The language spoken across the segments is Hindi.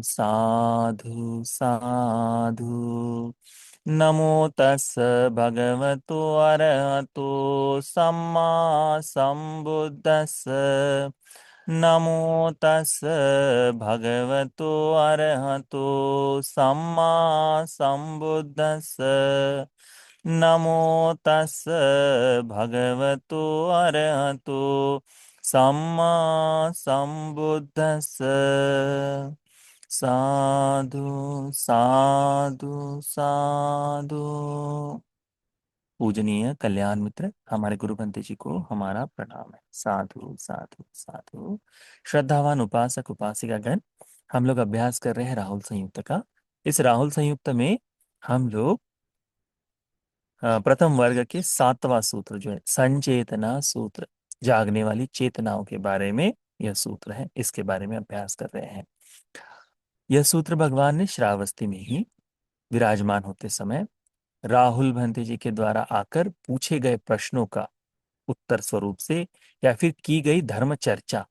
साधु साधु। नमो तस् भगवतो अरहतो सम्मा संबुद्दस्स। नमो तस् भगवतो अरहतो सम्मा संबुद्दस्स। नमो तस् भगवतो अरहतो सम्मा संबुद्दस्स। साधु साधु साधु। पूजनीय कल्याण मित्र हमारे गुरु बंते जी को हमारा प्रणाम है। साधु साधु साधु। श्रद्धावान उपासक उपासिका गण, हम लोग अभ्यास कर रहे हैं राहुल संयुक्त का। इस राहुल संयुक्त में हम लोग प्रथम वर्ग के 7वां सूत्र जो है संचेतना सूत्र, जागने वाली चेतनाओं के बारे में यह सूत्र है, इसके बारे में अभ्यास कर रहे हैं। यह सूत्र भगवान ने श्रावस्ती में ही विराजमान होते समय राहुल भंते जी के द्वारा आकर पूछे गए प्रश्नों का उत्तर स्वरूप से या फिर की गई धर्म चर्चा,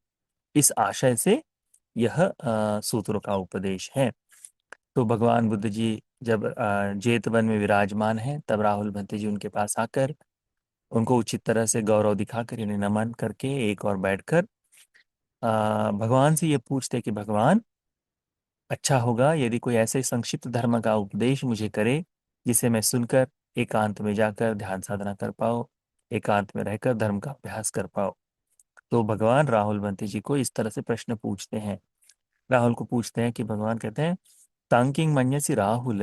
इस आशय से यह सूत्रों का उपदेश है। तो भगवान बुद्ध जी जब जेतवन में विराजमान हैं, तब राहुल भंते जी उनके पास आकर उनको उचित तरह से गौरव दिखाकर इन्हें नमन करके एक और बैठकर भगवान से ये पूछते कि भगवान, अच्छा होगा यदि कोई ऐसे संक्षिप्त धर्म का उपदेश मुझे करे जिसे मैं सुनकर एकांत में जाकर ध्यान साधना कर पाओ, एकांत में रहकर धर्म का अभ्यास कर पाओ। तो भगवान राहुल बंती जी को इस तरह से प्रश्न पूछते हैं। राहुल को पूछते हैं कि भगवान कहते हैं, तांकिंग मन्यसि राहुल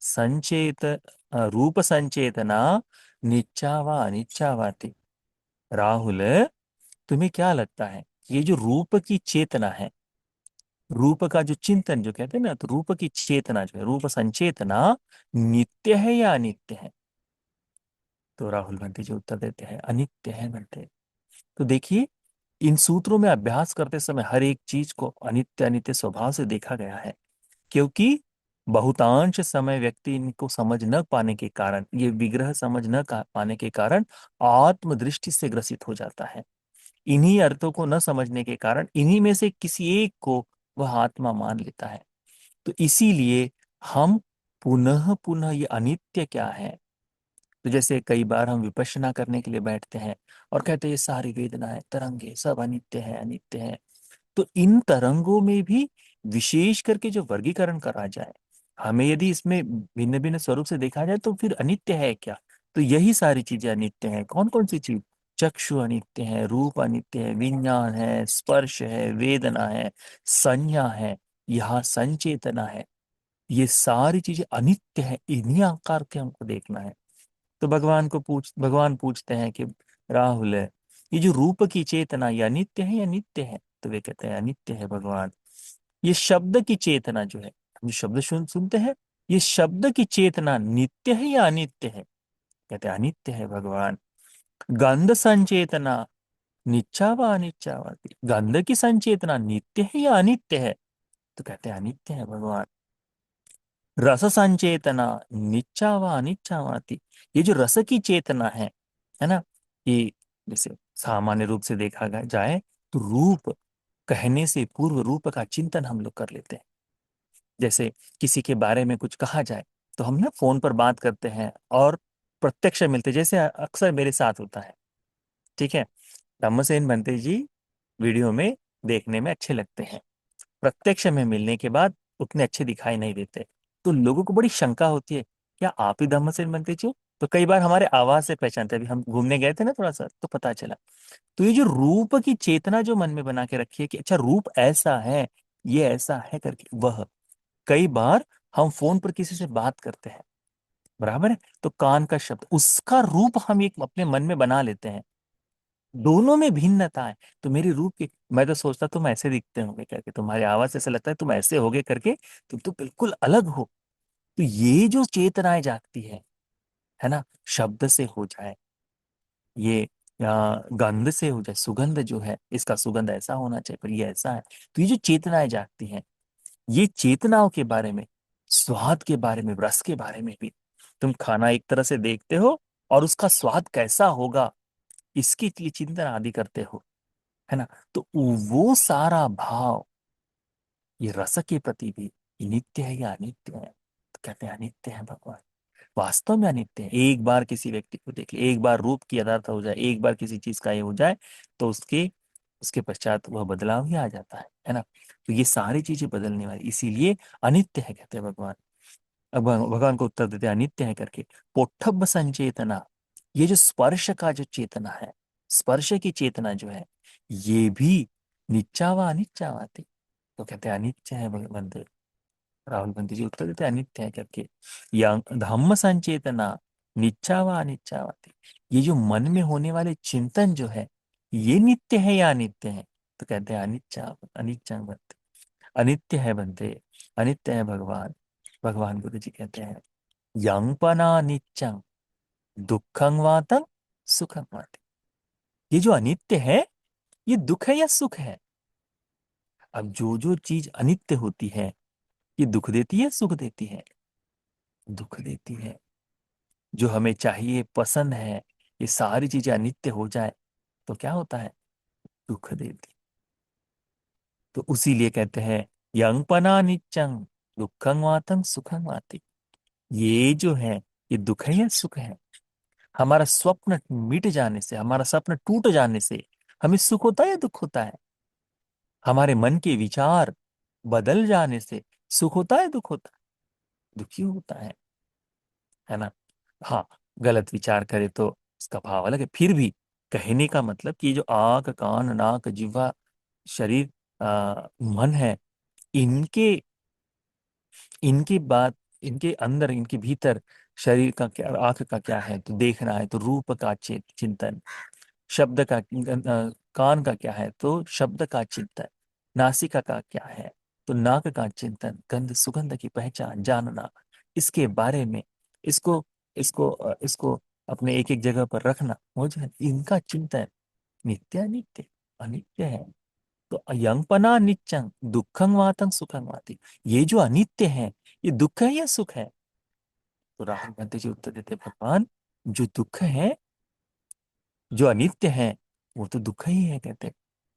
संचेत रूप संचेतना निच्चा व अनिच्चा वाति। राहुल, तुम्हें क्या लगता है ये जो रूप की चेतना है, रूप का जो चिंतन जो कहते हैं ना, तो रूप की चेतना जो है, रूप संचेतना नित्य है या अनित्य है? तो राहुल भंते जी उत्तर देते हैं अनित्य है भंते। तो देखिए, इन सूत्रों में अभ्यास करते समय हर एक चीज को अनित्य अनित्य स्वभाव से देखा गया है, क्योंकि बहुतांश समय व्यक्ति इनको समझ न पाने के कारण, ये विग्रह समझ न पाने के कारण आत्मदृष्टि से ग्रसित हो जाता है। इन्हीं अर्थों को न समझने के कारण इन्हीं में से किसी एक को वह आत्मा मान लेता है। तो इसीलिए हम पुनः पुनः ये अनित्य क्या है, तो जैसे कई बार हम विपश्यना करने के लिए बैठते हैं और कहते हैं ये सारी वेदनाएं तरंगे सब अनित्य है अनित्य है। तो इन तरंगों में भी विशेष करके जो वर्गीकरण करा जाए, हमें यदि इसमें भिन्न भिन्न स्वरूप से देखा जाए तो फिर अनित्य है क्या? तो यही सारी चीजें अनित्य हैं। कौन कौन सी चीज? चक्षु अनित्य है, रूप अनित्य है, विज्ञान है, स्पर्श है, वेदना है, संज्ञा है, यहाँ संचेतना है, ये सारी चीजें अनित्य है। इन्हीं आकार के हमको देखना है। तो भगवान पूछते हैं कि राहुल, ये जो रूप की चेतना ये अनित्य है या नित्य है? तो वे कहते हैं अनित्य है भगवान। ये शब्द की चेतना जो है, हम जो शब्द सुनते हैं, ये शब्द की चेतना नित्य है या अनित्य है? कहते हैं अनित्य है भगवान। गंध संचेतना निच्चा व अनिच्चा वा, गंध की संचेतना नित्य है या अनित्य है? तो कहते हैं अनित्य है भगवान। रस संचेतना निच्चा व अनिच्चा वाति, ये जो रस की चेतना है ना, ये जैसे सामान्य रूप से देखा जाए तो रूप कहने से पूर्व रूप का चिंतन हम लोग कर लेते हैं। जैसे किसी के बारे में कुछ कहा जाए तो हम ना फोन पर बात करते हैं और प्रत्यक्ष मिलते, जैसे अक्सर मेरे साथ होता है। ठीक है, धम्मसेन बनते जी वीडियो में देखने में अच्छे लगते हैं, प्रत्यक्ष में मिलने के बाद उतने अच्छे दिखाई नहीं देते। तो लोगों को बड़ी शंका होती है, क्या आप ही धम्मसेन बनते जी हो? तो कई बार हमारे आवाज से पहचानते हैं। अभी हम घूमने गए थे ना थोड़ा सा, तो पता चला। तो ये जो रूप की चेतना जो मन में बना के रखी है कि अच्छा रूप ऐसा है, ये ऐसा है करके, वह कई बार हम फोन पर किसी से बात करते हैं, बराबर है, तो कान का शब्द उसका रूप हम एक अपने मन में बना लेते हैं। दोनों में भिन्नता है। तो मेरे रूप की, मैं तो सोचता तुम ऐसे दिखते होंगे करके, तुम्हारी आवाज से ऐसा लगता है तुम ऐसे होगे करके, तुम तो बिल्कुल अलग हो। तो ये जो चेतनाएं जागती है ना, शब्द से हो जाए, ये या गंध से हो जाए, सुगंध जो है इसका सुगंध ऐसा होना चाहिए पर ये ऐसा है। तो ये जो चेतनाएं जागती हैं, ये चेतनाओं के बारे में, स्वाद के बारे में, रस के बारे में भी, तुम खाना एक तरह से देखते हो और उसका स्वाद कैसा होगा इसके लिए चिंतन आदि करते हो, है ना। तो वो सारा भाव ये रस के प्रति भी ये नित्य है या अनित्य है? तो कहते हैं अनित्य है भगवान। वास्तव में अनित्य है। एक बार किसी व्यक्ति को देख ले, एक बार रूप की यथार्थ हो जाए, एक बार किसी चीज का ये हो जाए, तो उसके उसके पश्चात वह बदलाव ही आ जाता है ना। तो ये सारी चीजें बदलने वाली, इसीलिए अनित्य है कहते हैं भगवान। अब भगवान को उत्तर देते हैं अनित्य है करके। पोठब्ब संचेतना, ये जो स्पर्श का जो चेतना है, स्पर्श की चेतना जो है, ये भी निच्चावा अनिच्चावा थी। तो कहते हैं अनित्य है भगवंत। राहुल बंती जी उत्तर देते हैं अनित्य है करके। या धम्म संचेतना निच्चावा अनिच्चावा थी, ये जो मन में होने वाले चिंतन जो है, ये नित्य है या अनित्य है? तो कहते हैं अनिच्चा अनिच्चा बनते, अनित्य है बनते, अनित्य है भगवान। भगवान गुरु जी कहते हैं यंपना नित्यं दुखं वातं सुखं वाति। ये जो अनित्य है, ये दुख है या सुख है? अब जो जो चीज अनित्य होती है, ये दुख देती है सुख देती है? दुख देती है। जो हमें चाहिए पसंद है, ये सारी चीजें अनित्य हो जाए तो क्या होता है? दुख देती। तो उसीलिए कहते हैं यंपना नित्यं दुखं वातं सुखं वाति। ये जो है, ये दुख है या सुख है? हमारा स्वप्न मिट जाने से, हमारा सपना टूट जाने से हमें सुख होता है या दुख होता है? हमारे मन के विचार बदल जाने से सुख होता है दुख होता है? दुखी होता है ना। हाँ, गलत विचार करे तो उसका भाव अलग है। फिर भी कहने का मतलब कि जो आंख कान नाक जिह्वा शरीर मन है, इनके इनकी बात, इनके अंदर इनके भीतर शरीर का क्या, आंख का क्या है तो देखना है तो रूप का चिंतन, शब्द का कान का क्या है तो शब्द का चिंतन, नासिका का क्या है तो नाक का चिंतन, गंध सुगंध की पहचान जानना, इसके बारे में इसको इसको अपने एक एक जगह पर रखना, मुझे इनका चिंतन नित्य अनित्य, अनित्य है। तो अयंपना नित्यं दुखं वातं सुखं वाति, ये जो अनित्य है, ये दुख है या सुख है? तो राहुल गांधी जी उत्तर देते भगवान, जो दुख है, जो अनित्य है, वो तो दुख ही है कहते।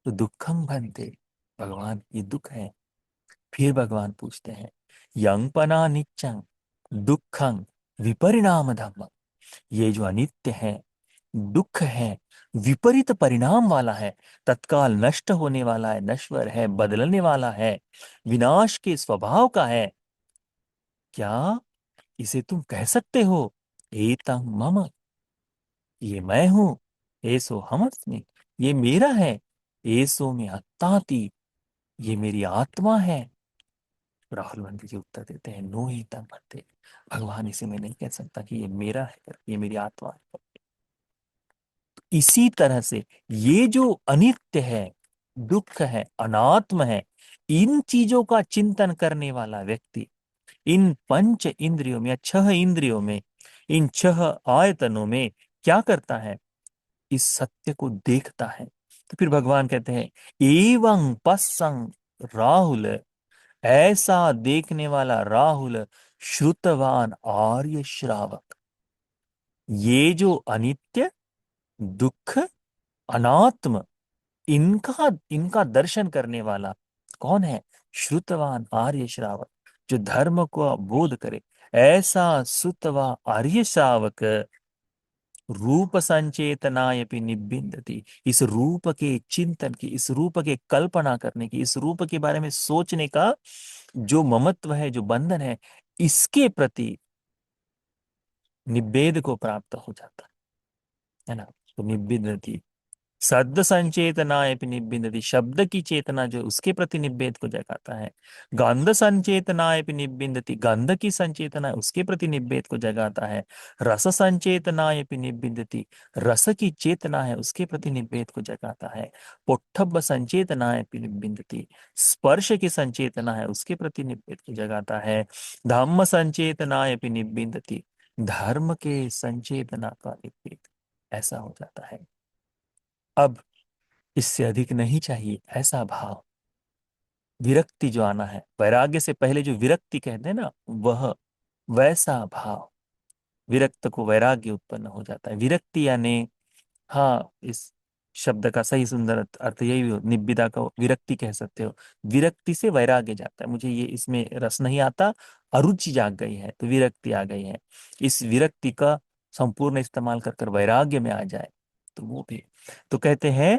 तो दुखम भंते, भगवान ये दुख है। फिर भगवान पूछते हैं यंपना नित्यं दुखं विपरिणाम धम्म, ये जो अनित्य है, दुख है, विपरीत परिणाम वाला है, तत्काल नष्ट होने वाला है, नश्वर है, बदलने वाला है, विनाश के स्वभाव का है, क्या इसे तुम कह सकते हो एतं मम, ये मैं हूं, एसो हमस्मि, ये मेरा है, एसो में अत्ताति, ये मेरी आत्मा है? राहुल गांधी जी उत्तर देते हैं नो ही तम भते, भगवान इसे मैं नहीं कह सकता कि ये मेरा है, ये मेरी आत्मा है। इसी तरह से ये जो अनित्य है, दुख है, अनात्म है, इन चीजों का चिंतन करने वाला व्यक्ति इन पंच इंद्रियों में या छह इंद्रियों में, इन छह आयतनों में क्या करता है? इस सत्य को देखता है। तो फिर भगवान कहते हैं एवं पस्सं राहुल, ऐसा देखने वाला राहुल श्रुतवान आर्य श्रावक, ये जो अनित्य दुख अनात्म, इनका इनका दर्शन करने वाला कौन है? श्रुतवान आर्य श्रावक, जो धर्म को बोध करे, ऐसा श्रुतवा आर्य श्रावक रूप संचेतनायपि निब्बिंदति, इस रूप के चिंतन की, इस रूप के कल्पना करने की, इस रूप के बारे में सोचने का जो ममत्व है, जो बंधन इसके प्रति निब्बेद को प्राप्त हो जाता है ना। तो निब्बिंदति, शब्द संचेतना निब्बिंदति, शब्द की चेतना जो उसके प्रति निब्बेद को जगाता है। गंध संचेतना निब्बिंदति, गंध की संचेतना उसके प्रति निब्बेद को जगाता है। रस संचेतना निब्बिंदति, रस की चेतना है उसके प्रति निब्बेद को जगाता है। पुट्ठब्ब संचेतना निब्बिंदति, स्पर्श की संचेतना है उसके प्रति निब्बेद को जगाता है। धम्म संचेतना निब्बिंदति, धर्म के संचेतना का निब्बेद, ऐसा हो जाता है। अब इससे अधिक नहीं चाहिए ऐसा भाव, विरक्ति जो आना है, वैराग्य से पहले जो विरक्ति कहते हैं ना, वह वैसा भाव, विरक्त को वैराग्य उत्पन्न हो जाता है। विरक्ति यानी हाँ, इस शब्द का सही सुंदर अर्थ यही हो, निब्बिदा का विरक्ति कह सकते हो। विरक्ति से वैराग्य जाता है, मुझे ये इसमें रस नहीं आता, अरुचि जाग गई है तो विरक्ति आ गई है। इस विरक्ति का संपूर्ण इस्तेमाल कर कर वैराग्य में आ जाए तो वो भी। तो कहते हैं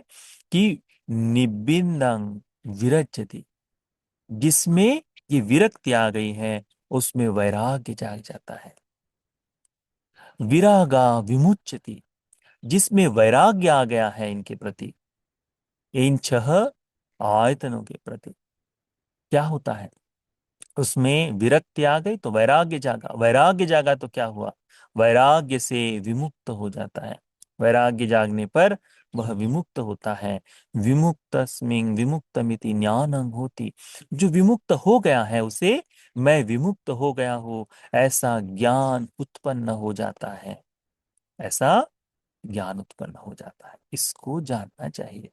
कि निब्बिंदं विरज्यति, जिसमें ये विरक्ति आ गई है उसमें वैराग्य जाग जाता है। विरागा विमुच्यति, जिसमें वैराग्य आ गया है इनके प्रति, इन छह आयतनों के प्रति क्या होता है, उसमें विरक्ति आ गई तो वैराग्य जागा, वैराग्य जागा तो क्या हुआ, वैराग्य से विमुक्त हो जाता है। वैराग्य जागने पर वह विमुक्त होता है। विमुक्तस्मिन् विमुक्तमिति ज्ञानं होति, जो विमुक्त हो गया है उसे मैं विमुक्त हो गया हूं ऐसा ज्ञान उत्पन्न हो जाता है। ऐसा ज्ञान उत्पन्न हो जाता है, इसको जानना चाहिए।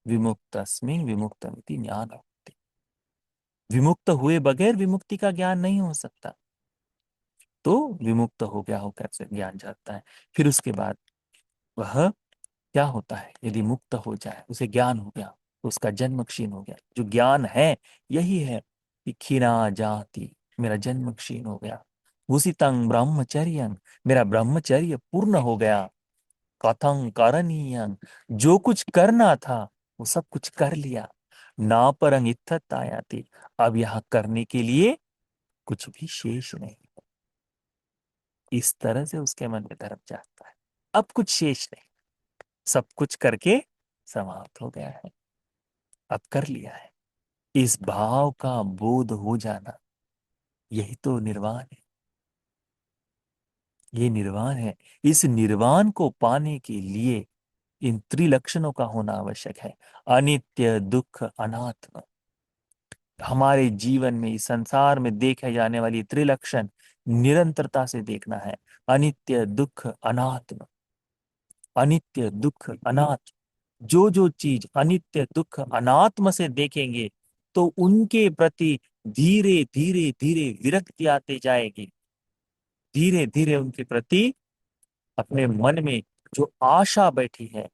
विमुक्तस्मिन् विमुक्तमिति ज्ञानं, विमुक्त हुए बगैर विमुक्ति का ज्ञान नहीं हो सकता। तो विमुक्त हो गया हो कैसे ज्ञान जाता है। फिर उसके बाद वह क्या होता है, यदि मुक्त हो जाए उसे ज्ञान हो गया तो उसका जन्म क्षीण हो गया। जो ज्ञान है यही है कि क्षीणा जाति, मेरा जन्म क्षीण हो गया। उसितं ब्रह्मचर्य, मेरा ब्रह्मचर्य पूर्ण हो गया। कथं करणीयं, जो कुछ करना था वो सब कुछ कर लिया। ना परंग इत्थतायाति, अब यहाँ करने के लिए कुछ भी शेष नहीं। इस तरह से उसके मन में धर्म जागता है, अब कुछ शेष नहीं, सब कुछ करके समाप्त हो गया है, अब कर लिया है। इस भाव का बोध हो जाना, यही तो निर्वाण है। ये निर्वाण है। इस निर्वाण को पाने के लिए इन त्रिलक्षणों का होना आवश्यक है। अनित्य दुख अनात्म, हमारे जीवन में इस संसार में देखे जाने वाली त्रिलक्षण निरंतरता से देखना है। अनित्य दुख अनात्म, अनित्य दुख अनात्म, जो जो चीज अनित्य दुख अनात्म से देखेंगे तो उनके प्रति धीरे धीरे धीरे विरक्ति आते जाएगी। धीरे धीरे उनके प्रति अपने मन में जो आशा बैठी है,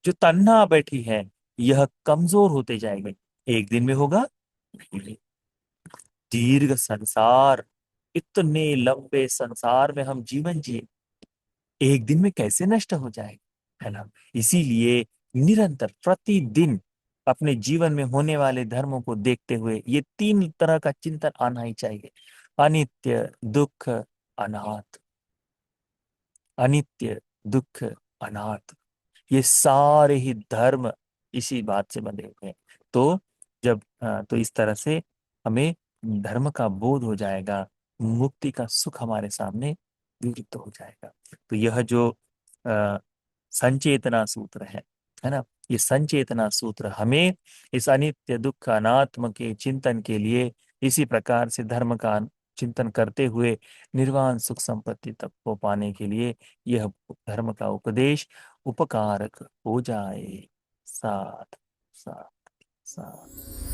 जो तन्ना बैठी है, यह कमजोर होते जाएगी। एक दिन में होगा नहीं। दीर्घ संसार, इतने लंबे संसार में हम जीवन जिए, एक दिन में कैसे नष्ट हो जाएगा, है ना। इसीलिए निरंतर प्रतिदिन अपने जीवन में होने वाले धर्मों को देखते हुए ये तीन तरह का चिंतन आना ही चाहिए। अनित्य दुख अनाथ, अनित्य दुख अनाथ, ये सारे ही धर्म इसी बात से बंधे हुए हैं। तो जब तो इस तरह से हमें धर्म का बोध हो जाएगा, मुक्ति का सुख हमारे सामने विवृत हो जाएगा। तो यह जो अ, संचेतना सूत्र है ना, ये संचेतना सूत्र हमें इस अनित्य दुख अनात्म के चिंतन के लिए इसी प्रकार से धर्म का चिंतन करते हुए निर्वाण सुख संपत्ति तक को पाने के लिए यह धर्म का उपदेश उपकारक हो जाए। साथ साथ साथ।